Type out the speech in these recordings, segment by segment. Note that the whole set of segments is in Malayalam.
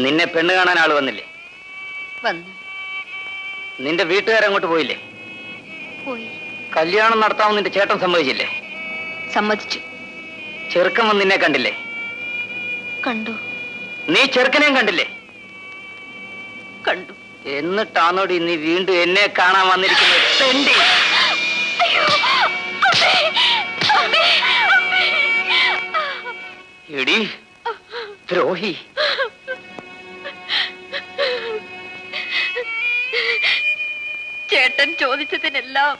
നിന്നെ പെണ്ണ് കാണാൻ ആള് വന്നില്ലേ? വന്നു. നിന്റെ വീട്ടുകാരങ്ങോട്ട് പോയില്ലേ? പോയി. കല്യാണം നടത്താമെന്ന് നിന്റെ ചേട്ടൻ സമ്മതിച്ചില്ലേ? സമ്മതിച്ചു. ചെറുക്കൻ വന്ന് നിന്നെ കണ്ടില്ലേ? കണ്ടു. നീ ചെറുക്കനെയും കണ്ടില്ലേ? കണ്ടു. എന്നിട്ടാണോടി നീ വീണ്ടും എന്നെ കാണാൻ വന്നിരിക്കുന്നത്? പെണ്ടി എടി ദ്രോഹി. ചേട്ടൻ ചോദിച്ചതിനെല്ലാം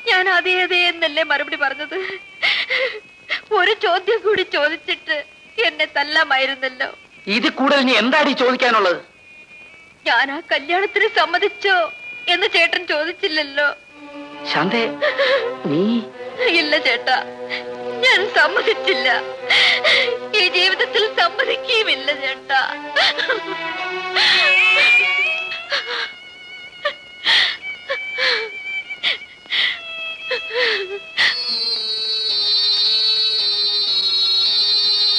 ഞാൻ അതേ അതേ എന്നല്ലേ മറുപടി പറഞ്ഞത്. ഒരു ചോദ്യം കൂടി ചോദിച്ചിട്ട് എന്നെ തല്ലാമായിരുന്നല്ലോ. ഇത് കൂടുതൽ നീ എന്താടി ചോദിക്കാനുള്ളത്? ഞാൻ ആ കല്യാണത്തിന് സമ്മതിച്ചോ എന്ന് ചേട്ടൻ ചോദിച്ചില്ലല്ലോ. ശാന്തേ, നീ? ഇല്ല ചേട്ടാ, ഞാൻ സമ്മതിച്ചില്ല. ഈ ജീവിതത്തിൽ സമ്മതിക്കുകയുമില്ല ചേട്ടാ.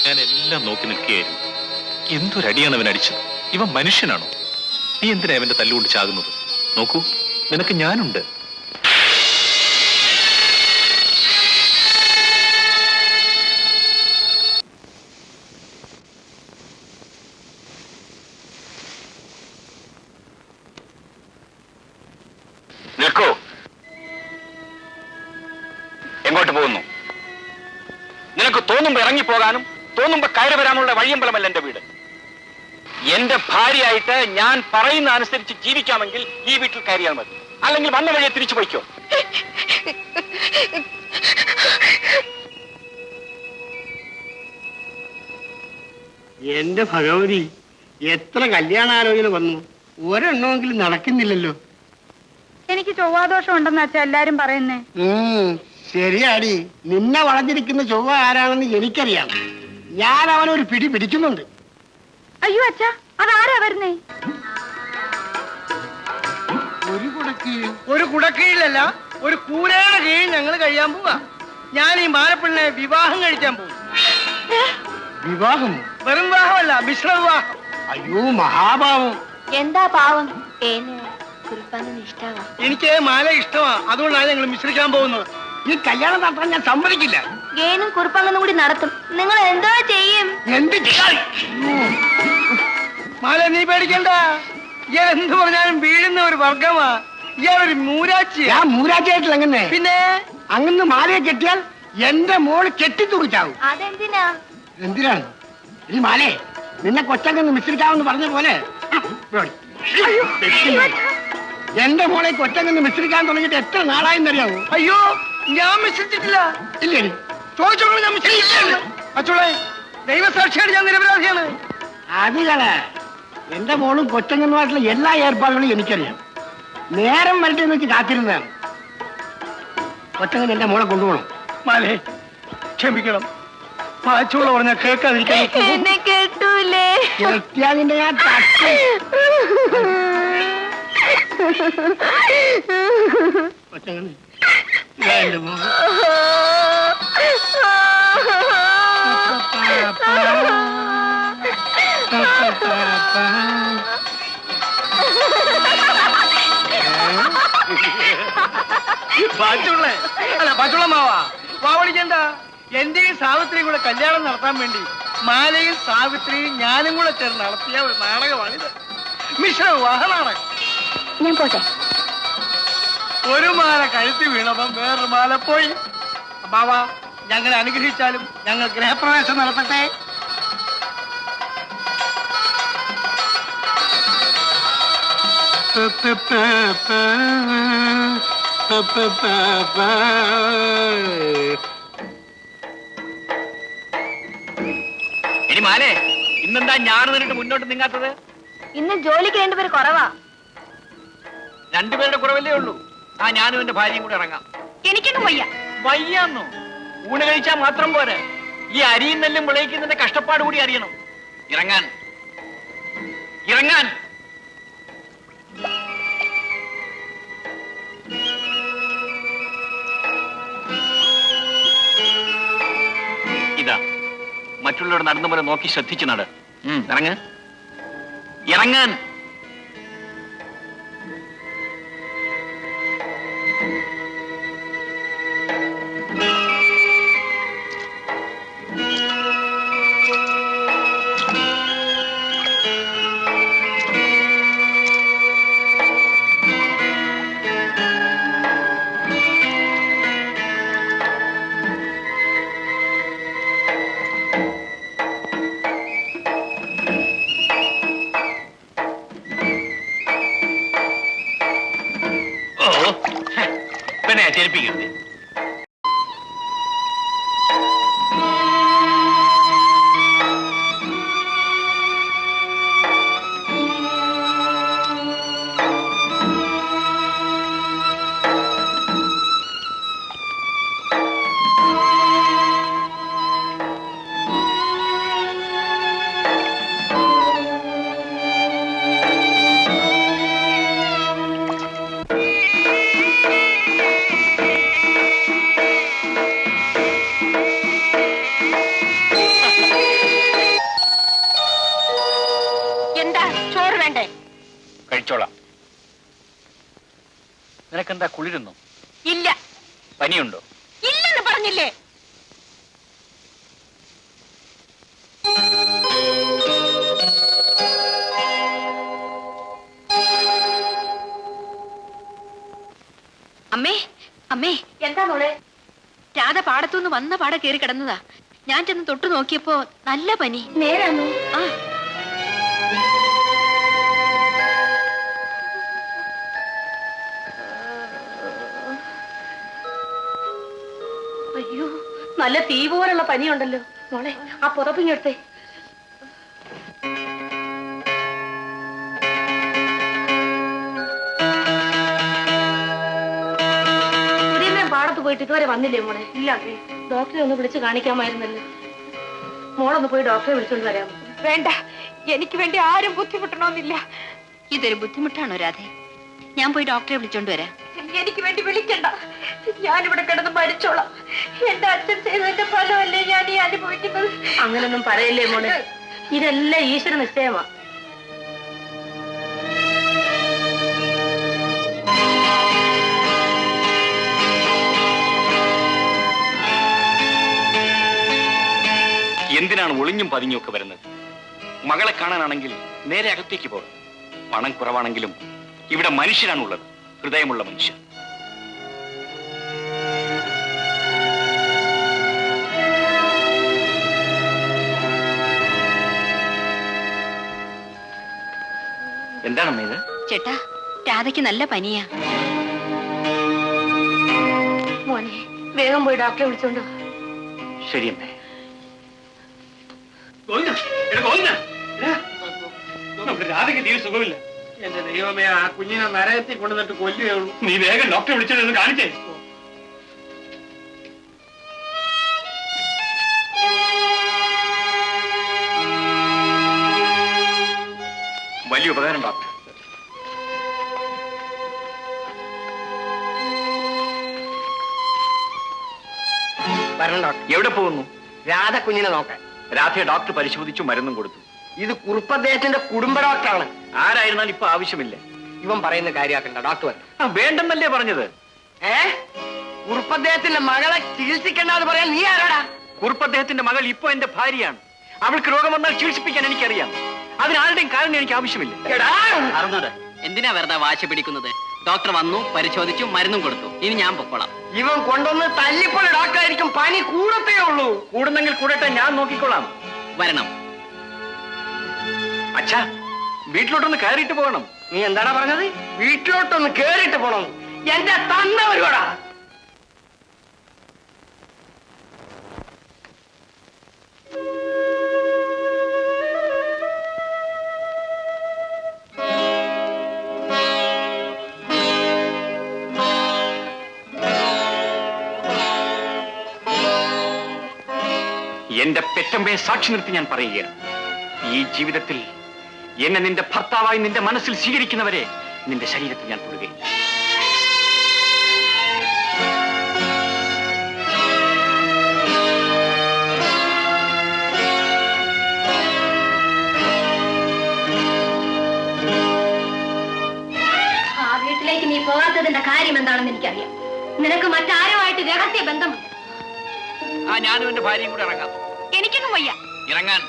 ഞാൻ എല്ലാം നോക്കി നിൽക്കുകയായിരുന്നു. എന്തൊരടിയാണ് അവൻ അടിച്ചത്. ഇവൻ മനുഷ്യനാണോ? നീ എന്തിനാ അവന്റെ തല്ലുകൊണ്ട് ചാകുന്നത്? നോക്കൂ, നിനക്ക് ഞാനുണ്ട്. നിൽക്കൂ. എങ്ങോട്ട് പോകുന്നു? നിനക്ക് തോന്നുമ്പോ ഇറങ്ങിപ്പോകാനും തോന്നുമ്പോ കയറി വരാനുള്ള വഴിയമ്പലമല്ല എന്റെ വീട്. എന്റെ ഭാര്യയായിട്ട് ഞാൻ പറയുന്ന അനുസരിച്ച് ജീവിക്കാമെങ്കിൽ ഈ വീട്ടിൽ കയറിയാൽ മതി. അല്ലെങ്കിൽ വന്ന വഴിയെ തിരിച്ചു പോയിക്കോ. എന്റെ ഭഗവതി, എത്ര കല്യാണാലോചന വന്നു, ഒരെണ്ണമെങ്കിലും നടക്കുന്നില്ലല്ലോ. എനിക്ക് ചൊവ്വാദോഷം ഉണ്ടെന്ന് അച്ഛാ എല്ലാരും പറയുന്നേ. ശരിയാടി, നിന്നെ വളഞ്ഞിരിക്കുന്ന ചൊവ്വ ആരാണെന്ന് എനിക്കറിയാം. ഞാൻ അവനൊരു പിടി പിടിക്കുന്നുണ്ട്. അയ്യോ അച്ഛാ, അതാരാ വരുന്നേ? ഒരു കുടക്കീഴിലല്ല, ഒരു കൂരയുടെ കീഴിൽ ഞങ്ങൾ കഴിയാൻ പോവാ. ഞാൻ ഈ മാലപ്പെണ്ണെ വിവാഹം കഴിക്കാൻ പോകും. വിവാഹം? വെറും വിവാഹമല്ല, മിശ്ര വിവാഹം. അയ്യോ മഹാഭാവം. എന്താ പാവം? എനിക്ക് മാല ഇഷ്ടമാ, അതുകൊണ്ടാണ് ഞങ്ങൾ മിശ്രിക്കാൻ പോകുന്നത്. ഈ കല്യാണം നടത്താൻ ഞാൻ സമ്മതിക്കില്ല. ഗേനും കുറുപ്പങ്ങനും കൂടി നടത്തും. നിങ്ങൾ എന്തോ ചെയ്യും? എന്ത് ചെയ്യാൻ? മാല നീ പേടിക്കണ്ട. ഇയാൾ എന്ത് പറഞ്ഞാലും വീഴുന്ന ഒരു വർഗമാ. ഇയാളൊരു മൂരാച്ചി. ഞാൻ മൂരാച്ചിയായിട്ടില്ല. അങ്ങനെ പിന്നെ അങ്ങനെ മാലയെ കെട്ടിയാൽ എന്റെ മോള് കെട്ടിത്തുറിച്ചാവും. അതെന്തിനാ? എന്തിനാണ് ഈ മാലയെ? നിന്നെ കൊച്ചങ്ങന്ന് മിശ്രിക്കാമെന്ന് പറഞ്ഞ പോലെ എന്റെ മോളെ കൊച്ചങ്ങന്ന് മിശ്രിക്കാൻ തുടങ്ങിയിട്ട് എത്ര നാളായെന്നറിയാവോ? അയ്യോ, ഞാൻ മിശ്രിച്ചിട്ടില്ല. ഇല്ലേ? ചോദിച്ചോളൂ, ഞാൻ മിശ്രിച്ചില്ല. അച്ചോളെ, ദൈവസാക്ഷിയാണ്, ഞാൻ നിരപരാധിയാണ്. അതുകളെ, എന്റെ മോളും കൊച്ചങ്ങനുമായിട്ടുള്ള എല്ലാ ഏർപ്പാടുകളും എനിക്കറിയാം. നേരം വരട്ടെ നോക്കി കാത്തിരുന്നതാണ്. കൊച്ചങ്ങൻ എന്റെ മോളെ കൊണ്ടുപോകണം. മാലേ, ക്ഷമിക്കണം. പാച്ചോള പറഞ്ഞ കേൾക്കാതിരിക്കാൻ. എന്നെ കേട്ടൂലേ? കേട്ടിയാതിന്റെ ഞാൻ തട്ടി. കൊച്ചങ്ങൻ, ഇതാ എന്റെ മോൾ. പാച്ചുള്ളേ അല്ല, പാച്ചുള്ള മാവാ വാവളിക്കണ്ട. എന്റെയും സാവിത്രിയും കൂടെ കല്യാണം നടത്താൻ വേണ്ടി മാലയും സാവിത്രിയും ഞാനും കൂടെ ചേർന്ന് നടത്തിയ ഒരു നാടകമാണിത്. മിശ്ര വിവാഹ നാടകം. ഞാൻ പോട്ടെ. ഒരു മാല കഴുത്തി വീണപ്പം വേറൊരു മാല പോയി. മാവാ, ഞങ്ങളെ അനുഗ്രഹിച്ചാലും ഞങ്ങൾ ഗൃഹപ്രവേശം നടത്തട്ടെ. എടി മാലേ, ഇന്നെന്താ ഞാൻ നിന്നിട്ട് മുന്നോട്ട് നീങ്ങാത്തത്? ഇന്ന് ജോലിക്ക് രണ്ടുപേര് കുറവാ. രണ്ടുപേരുടെ കുറവല്ലേ ഉള്ളൂ. ആ, ഞാനും എന്റെ ഭാര്യയും കൂടെ ഇറങ്ങാം. എനിക്കൊന്നും വയ്യ. വയ്യാന്നോ? ഊണ് കഴിച്ചാൽ മാത്രം പോരെ, ഈ അരിയും നെല്ലും വിളയിക്കുന്നതിന്റെ കഷ്ടപ്പാട് കൂടി അറിയണം. ഇറങ്ങാൻ, ഇറങ്ങാൻ. ഇതാ, മറ്റുള്ളവർ നടന്നു പോലെ നോക്കി ശ്രദ്ധിച്ചു നട. ഇറങ്ങ്. ഇറങ്ങാൻ. പിന്നെ ചെരുപ്പിക്കരുത്. എന്താ ചോറ് വേണ്ടേ? കഴിച്ചോളാം. നിനക്കെന്താ കുളിരുന്നു? ഇല്ല. പനിയുണ്ടോ? ഇല്ലെന്ന് പറഞ്ഞില്ലേ? അമ്മേ, അമ്മേ, എന്താ മോളെ? രാധ പാടത്തുനിന്ന് വന്ന പാടെ കയറി കിടന്നതാ. ഞാൻ ചെന്ന് തൊട്ടു നോക്കിയപ്പോ നല്ല പനി. നേരാണോ? ആ. അയ്യോ, നല്ല തീ പോലുള്ള പനിയുണ്ടല്ലോ മോളെ. ആ പുതപ്പിങ്ങെടുത്തേ. പാടത്ത് പോയിട്ട് ഇതുവരെ വന്നില്ലേ മോളെ? ഇല്ല. ഡോക്ടറെ ഒന്ന് വിളിച്ച് കാണിക്കാമായിരുന്നല്ലോ. മോളൊന്ന് പോയി ഡോക്ടറെ വിളിച്ചോണ്ട് വരാമോ? വേണ്ട, എനിക്ക് വേണ്ടി ആരും ബുദ്ധിമുട്ടണമെന്നില്ല. ഇതൊരു ബുദ്ധിമുട്ടാണോ രാധേ? ഞാൻ പോയി ഡോക്ടറെ വിളിച്ചോണ്ട് വരാം. എനിക്ക് വേണ്ടി വിളിക്കണ്ട. ഞാനിവിടെ കിടന്ന് മരിച്ചോളാം. എന്റെ അച്ഛൻ ചെയ്തതിന്റെ ഫലമല്ലേ ഞാൻ ഈ അനുഭവിക്കുന്നത്. അങ്ങനൊന്നും പറയല്ലേ മോളെ. ഇതെല്ലാം ഈശ്വര നിശ്ചയമാ. എന്തിനാണ് ഒളിഞ്ഞും പതിഞ്ഞും ഒക്കെ വരുന്നത്? മകളെ കാണാനാണെങ്കിൽ നേരെ അകത്തേക്ക് പോകും. പണം കുറവാണെങ്കിലും ഇവിടെ മനുഷ്യരാണുള്ളത്, ഹൃദയമുള്ള മനുഷ്യർ. എന്താണമ്മ ഇത്? ചേട്ടാ, രാധയ്ക്ക് നല്ല പനിയാ. മോനെ, വേഗം പോയി ഡോക്ടറെ വിളിച്ചോണ്ട്. ശരിയമ്മേ. രാധയ്ക്ക് തീരെ സുഖമില്ല. എന്റെ ദൈവമേ, ആ കുഞ്ഞിനെ നരകത്തിൽ കൊണ്ടുവന്നിട്ട് കൊല്ലുകയുള്ളൂ. നീ വേഗം ഡോക്ടറെ വിളിച്ചിട്ട് കാണിച്ചേ. വലിയ ഉപകാരം ഡോക്ടർ. വരണം ഡോക്ടർ. എവിടെ പോകുന്നു? രാധ കുഞ്ഞിനെ നോക്കാൻ. രാധയെ ഡോക്ടർ പരിശോധിച്ചു, മരുന്നും കൊടുത്തു. ഇത് കുറുപ്പദ്ദേഹത്തിന്റെ കുടുംബ ഡോക്ടറാണ്. ആരായിരുന്നാലും ഇപ്പൊ ആവശ്യമില്ല. ഇവൻ പറയുന്ന കാര്യമാക്കണ്ട ഡോക്ടർ. വേണ്ടെന്നല്ലേ പറഞ്ഞത്? കുറുപ്പദ്ദേഹത്തിന്റെ മകളെ ചികിത്സിക്കണ്ടെന്ന് പറയാൻ നീ ആരാടാ? കുറുപ്പദ്ദേഹത്തിന്റെ മകൾ ഇപ്പൊ എന്റെ ഭാര്യയാണ്. അവൾക്ക് രോഗം വന്നാൽ ചികിത്സിപ്പിക്കാൻ എനിക്കറിയാം. അതിനാരുടെയും കാരണം എനിക്ക് ആവശ്യമില്ല. അറിഞ്ഞൂടെ? എന്തിനാ വെറുതെ വാശി പിടിക്കുന്നത്? ഡോക്ടർ വന്നു, പരിശോധിച്ചു, മരുന്നും കൊടുത്തു. ഇനി ഞാൻ പൊക്കോളാം. ഇവൻ കൊണ്ടൊന്ന് തല്ലിപ്പൊളി ഡോക്ടറായിരിക്കും. പനി കൂടത്തേ ഉള്ളൂ. കൂടുന്നെങ്കിൽ കൂടട്ടെ, ഞാൻ നോക്കിക്കോളാം. വരണം. അച്ഛാ, വീട്ടിലോട്ടൊന്ന് കയറിയിട്ട് പോകണം. നീ എന്താടാ പറഞ്ഞത്? വീട്ടിലോട്ടൊന്ന് കേറിയിട്ട് പോണം? എന്റെ തന്ന വരുവാടാ. എന്റെ പെറ്റമ്മയെ സാക്ഷി നിർത്തി ഞാൻ പറയുകയാണ്, ഈ ജീവിതത്തിൽ എന്നെ നിന്റെ ഭർത്താവായി നിന്റെ മനസ്സിൽ സ്വീകരിക്കുന്നവരെ നിന്റെ ശരീരത്തിൽ ഞാൻ തൊടുകയില്ല. സുരേന്ദ്രന്റെ കാര്യം എന്താണെന്ന് എനിക്കറിയാം. നിനക്ക് മറ്റാരുമായിട്ട് രഹസ്യ ബന്ധമുണ്ട്. ആ ഞാനും എന്റെ ഭാര്യയും കൂടെ ഇറങ്ങാം. എനിക്കൊന്നും വയ്യ. ഇറങ്ങാൻ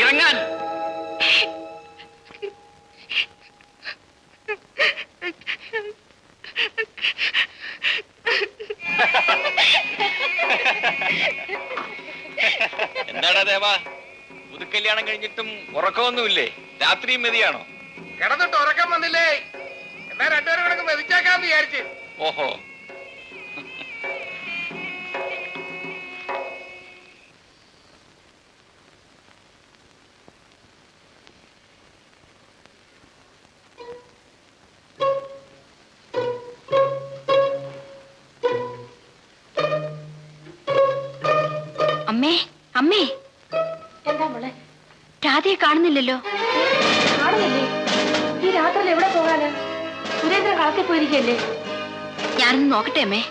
ഇറങ്ങാൻ. എന്താടാ ദേവാ, പുതുക്കല്യാണം കഴിഞ്ഞിട്ടും ഉറക്കമൊന്നുമില്ലേ? രാത്രിയും മെതിയാണോ? കിടന്നിട്ട് ഉറക്കം വന്നില്ലേ? എന്നാ രണ്ടുപേരും കിടക്ക് മെതിച്ചേക്കാന്ന് വിചാരിച്ച്. ഓഹോ. അമ്മേ, അമ്മേ, എന്താ മോളെ? രാധയെ കാണുന്നില്ലല്ലോ. കാണുന്നില്ലേ? ഈ രാത്രിയിൽ എവിടെ പോകാനാ? സുരേന്ദ്രൻ കളത്തിൽ പോയിരിക്കല്ലേ? ഞാനൊന്ന് നോക്കട്ടെ അമ്മേ.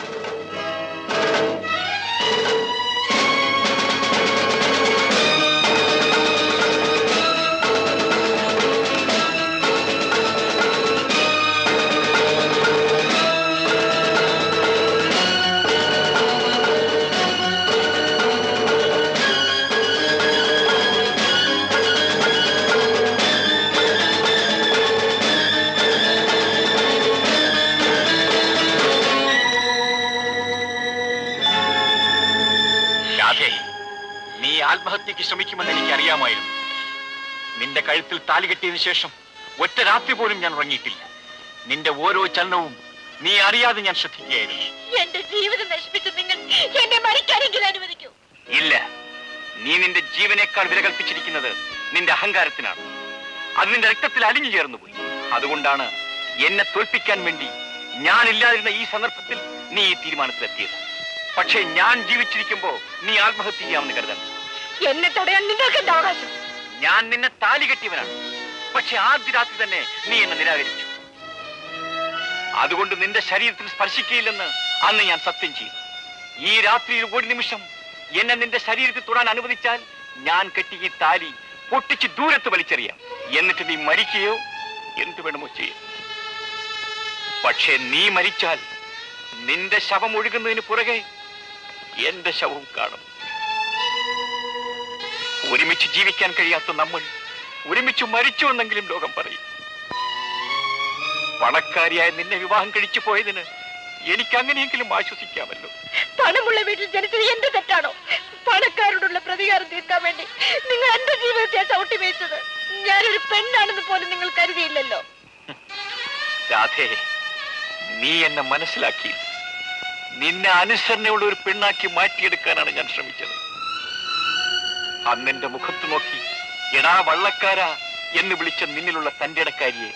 നീ ആത്മഹത്യക്ക് ശ്രമിക്കുമെന്ന് എനിക്ക് അറിയാമായിരുന്നു. നിന്റെ കഴുത്തിൽ താലി കെട്ടിയതിനു ശേഷം ഒറ്റ രാത്രി പോലും ഞാൻ ഉറങ്ങിയിട്ടില്ല. നിന്റെ ഓരോ ചലനവും നീ അറിയാതെ ഞാൻ ശ്രദ്ധിക്കുകയായിരുന്നു. എന്റെ ജീവിതം നശിപ്പിച്ച് നിങ്ങൾ എന്നെ മരിക്കാനെങ്കിലും അനുവദിക്കൂ. ഇല്ല, നീ നിന്റെ ജീവനേക്കാൾ വില കൽപ്പിച്ചിരിക്കുന്നത് നിന്റെ അഹങ്കാരത്തിനാണ്. അത് നിന്റെ രക്തത്തിൽ അലിഞ്ഞു ചേർന്നുപോയി. അതുകൊണ്ടാണ് എന്നെ തോൽപ്പിക്കാൻ വേണ്ടി ഞാനില്ലാതിരുന്ന ഈ സന്ദർഭത്തിൽ നീ ഈ തീരുമാനത്തിലെത്തിയത്. പക്ഷേ ഞാൻ ജീവിച്ചിരിക്കുമ്പോ നീ ആത്മഹത്യ ചെയ്യാമെന്ന് കരുതണ്ട. എന്നെ തടയാൻ നിങ്ങൾക്ക് എന്താ അവകാശം? ഞാൻ നിന്നെ താലി കെട്ടിയവനാണ്. പക്ഷെ ആദ്യ രാത്രി തന്നെ നീ എന്നെ നിരാകരിച്ചു. അതുകൊണ്ട് നിന്റെ ശരീരത്തിൽ സ്പർശിക്കുകയില്ലെന്ന് അന്ന് ഞാൻ സത്യം ചെയ്തു. ഈ രാത്രിയിൽ ഒരു നിമിഷം എന്നെ നിന്റെ ശരീരത്തിൽ തൊടാൻ അനുവദിച്ചാൽ ഞാൻ കെട്ടിയ ഈ താലി പൊട്ടിച്ച് ദൂരത്ത് വലിച്ചെറിയാം. എന്നിട്ട് നീ മരിക്കുകയോ എന്ത് വേണമോ ചെയ്യും. പക്ഷെ നീ മരിച്ചാൽ നിന്റെ ശവം ഒഴുകുന്നതിന് പുറകെ എന്റെ ശവവും കാണും. ഒരുമിച്ച് ജീവിക്കാൻ കഴിയാത്ത നമ്മൾ ഒരുമിച്ച് മരിച്ചു എന്നെങ്കിലും ലോകം പറയും. പണക്കാരിയായ നിന്നെ വിവാഹം കഴിച്ചു പോയതിന് എനിക്ക് അങ്ങനെയെങ്കിലും ആശ്വസിക്കാമല്ലോ. പണമുള്ള വീട്ടിൽ ജനിച്ചത് എന്റെ തെറ്റാണോ? പണക്കാരോടുള്ള പ്രതികാരം തീർക്കാൻ വേണ്ടി നിങ്ങൾ എന്റെ ജീവിതത്തെ ചവിട്ടി വീഴ്ചത്. ഞാനൊരു പെണ്ണാണെന്ന് പോലും നിങ്ങൾ കരുതിയില്ലല്ലോ. രാധേ, നീ എന്നെ മനസ്സിലാക്കി. നിന്നെ അനുസരണയുള്ള ഒരു പെണ്ണാക്കി മാറ്റിയെടുക്കാനാണ് ഞാൻ ശ്രമിച്ചത്. അന്നെന്റെ മുഖത്ത് നോക്കി എടാ വള്ളക്കാരാ എന്ന് വിളിച്ച നിന്നിലുള്ള തന്റെ ഇടക്കാരിയെ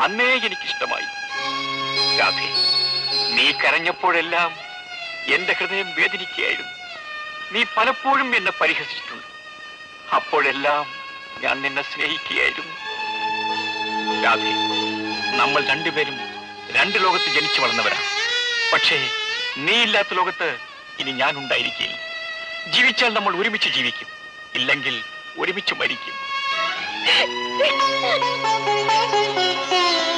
അന്നേ എനിക്കിഷ്ടമായി. രാധേ, നീ കരഞ്ഞപ്പോഴെല്ലാം എന്റെ ഹൃദയം വേദനിക്കുകയായിരുന്നു. നീ പലപ്പോഴും എന്നെ പരിഹസിച്ചിട്ടുണ്ട്. അപ്പോഴെല്ലാം ഞാൻ നിന്നെ സ്നേഹിക്കുകയായിരുന്നു. രാധേ, നമ്മൾ രണ്ടുപേരും രണ്ട് ലോകത്ത് ജനിച്ചു വളർന്നവരാണ്. പക്ഷേ നീ ഇല്ലാത്ത ലോകത്ത് ഇനി ഞാൻ ഉണ്ടായിരിക്കില്ല. ജീവിച്ചാൽ നമ്മൾ ഒരുമിച്ച് ജീവിക്കും, ഇല്ലെങ്കിൽ ഒരുമിച്ച് മരിക്കും.